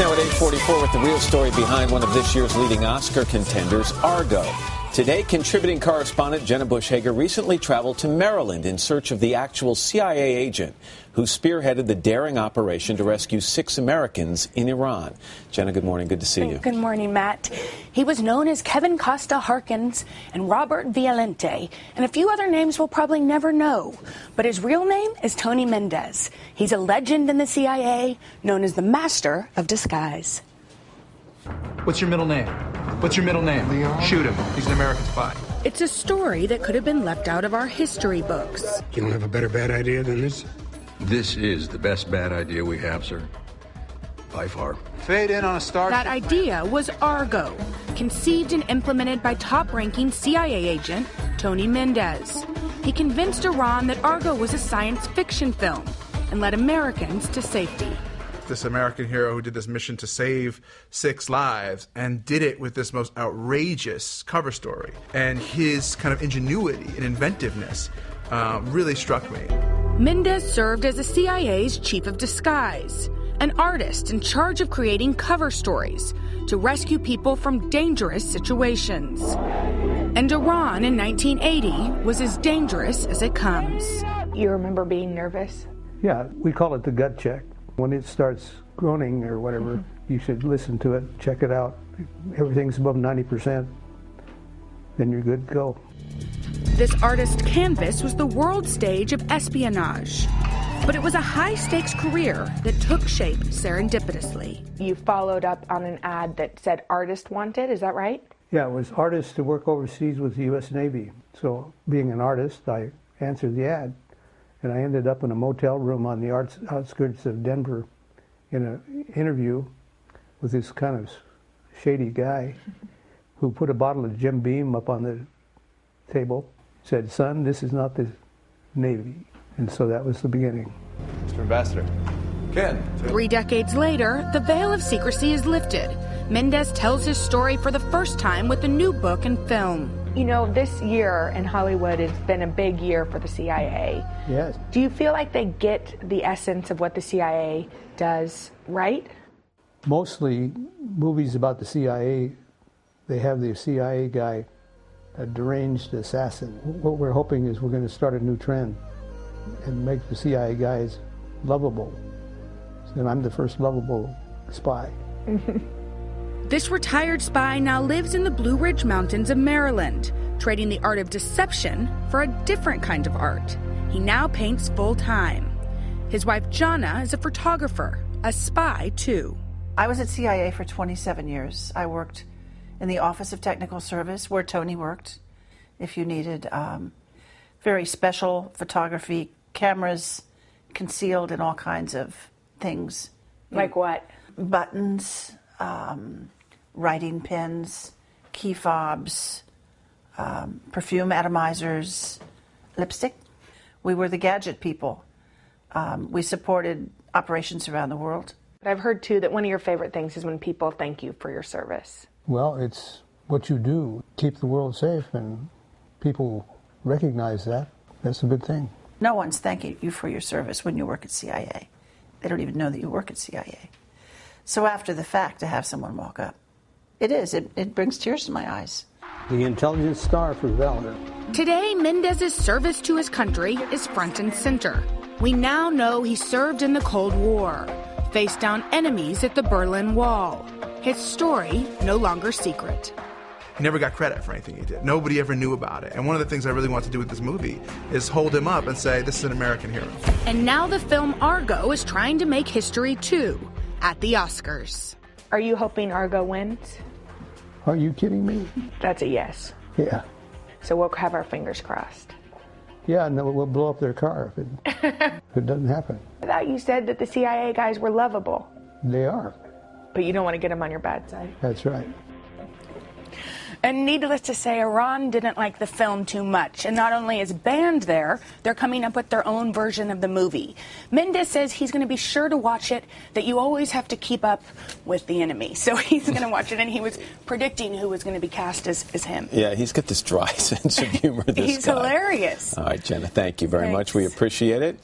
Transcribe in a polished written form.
Now at 8:44 with the real story behind one of this year's leading Oscar contenders, Argo. Today, contributing correspondent Jenna Bush Hager recently traveled to Maryland in search of the actual CIA agent who spearheaded the daring operation to rescue 6 Americans in Iran. Jenna, good morning. Good to see you. Good morning, Matt. He was known as Kevin Costa Harkins and Robert Violente, and a few other names we'll probably never know. But his real name is Tony Mendez. He's a legend in the CIA, known as the Master of Disguise. What's your middle name? What's your middle name? Leon. Shoot him. He's an American spy. It's a story that could have been left out of our history books. You don't have a better bad idea than this? This is the best bad idea we have, sir. By far. Fade in on a star. That idea was Argo, conceived and implemented by top-ranking CIA agent Tony Mendez. He convinced Iran that Argo was a science fiction film and led Americans to safety. This American hero who did this mission to save 6 lives and did it with this most outrageous cover story. And his kind of ingenuity and inventiveness really struck me. Mendez served as the CIA's chief of disguise, an artist in charge of creating cover stories to rescue people from dangerous situations. And Iran in 1980 was as dangerous as it comes. You remember being nervous? Yeah, we call it the gut check. When it starts groaning or whatever, you should listen to it, check it out. Everything's above 90%, then you're good to go. This artist canvas was the world stage of espionage. But it was a high-stakes career that took shape serendipitously. You followed up on an ad that said artist wanted, is that right? Yeah, it was artists to work overseas with the U.S. Navy. So being an artist, I answered the ad. And I ended up in a motel room on the outskirts of Denver in an interview with this kind of shady guy who put a bottle of Jim Beam up on the table, said, "Son, this is not the Navy." And so that was the beginning. Mr. Ambassador. Ken. 3 decades later, the veil of secrecy is lifted. Mendez tells his story for the first time with a new book and film. You know, this year in Hollywood has been a big year for the CIA. Yes. Do you feel like they get the essence of what the CIA does right? Mostly movies about the CIA, they have the CIA guy, a deranged assassin. What we're hoping is we're going to start a new trend and make the CIA guys lovable. And I'm the first lovable spy. This retired spy now lives in the Blue Ridge Mountains of Maryland, trading the art of deception for a different kind of art. He now paints full-time. His wife, Jenna, is a photographer, a spy, too. I was at CIA for 27 years. I worked in the Office of Technical Service, where Tony worked. If you needed very special photography, cameras concealed in all kinds of things. Like what? Buttons, writing pens, key fobs, perfume atomizers, lipstick. We were the gadget people. We supported operations around the world. I've heard, too, that one of your favorite things is when people thank you for your service. Well, it's what you do. Keep the world safe, and people recognize that. That's a good thing. No one's thanking you for your service when you work at CIA. They don't even know that you work at CIA. So after the fact, to have someone walk up, it brings tears to my eyes. The Intelligence Star for Valor. Today, Mendez's service to his country is front and center. We now know he served in the Cold War, faced down enemies at the Berlin Wall. His story no longer secret. He never got credit for anything he did. Nobody ever knew about it. And one of the things I really want to do with this movie is hold him up and say, this is an American hero. And now the film Argo is trying to make history, too, at the Oscars. Are you hoping Argo wins? Are you kidding me? That's a yes. Yeah. So we'll have our fingers crossed. Yeah, and we'll blow up their car if it doesn't happen. I thought you said that the CIA guys were lovable. They are. But you don't want to get them on your bad side. That's right. And needless to say, Iran didn't like the film too much. And not only is banned there, they're coming up with their own version of the movie. Mendez says he's going to be sure to watch it, that you always have to keep up with the enemy. So he's going to watch it, and he was predicting who was going to be cast as him. Yeah, he's got this dry sense of humor, this He's guy. hilarious. All right, Jenna, thank you very Thanks. much. We appreciate it.